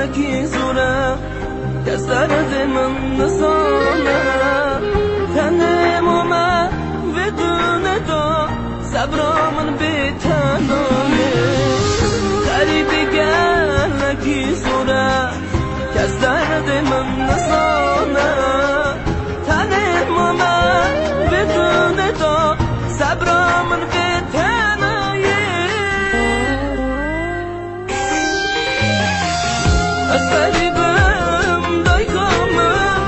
گلکی زوره کس درد من نسانه تنم اومه بدون تو صبرا من بی‌تنانه غریبی گلکی زوره کس درد من نسانه تنم اومه بدون تو صبرا من بی‌تنانه از غریبم دایکامم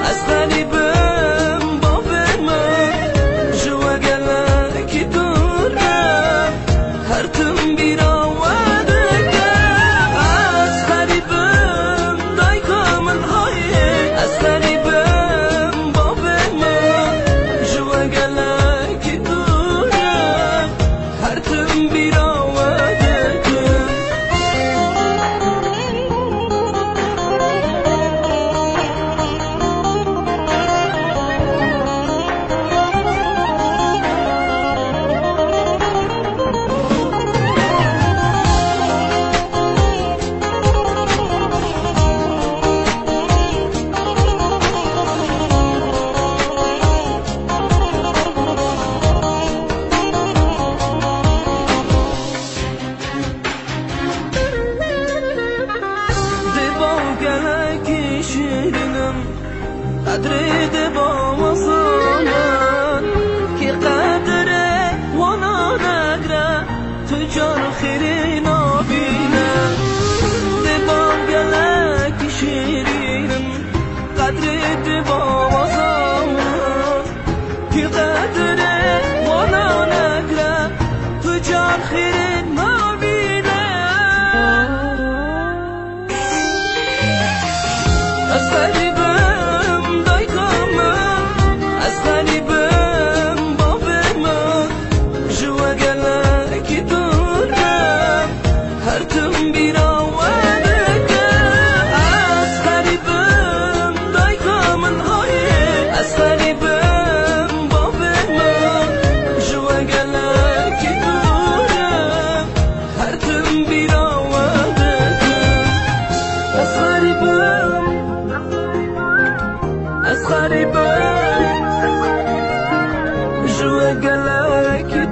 از غریبم بابمم جوا گلکی دورم هر تم بیراودگم از غریبم دایکامم های از غریبم بابمم جوا گلکی دورم هر تم بیراودگم گلکی شیرینم قدری ده با وصالن که قدره وانا نگره تو جان خیری نبینه ده با گلکی شیرینم قدری ده با وصالن که قدره وانا نگره تو جان خیری نبینه از غریبم دایکامم از غریبم بابمم جوا گلکی دورم هر تم بیراودگم از غریبم دایکامم های از غریبم بابمم جوا گلکی دورم هر تم بیراودگم از غریبم از غریبم جوا گلکی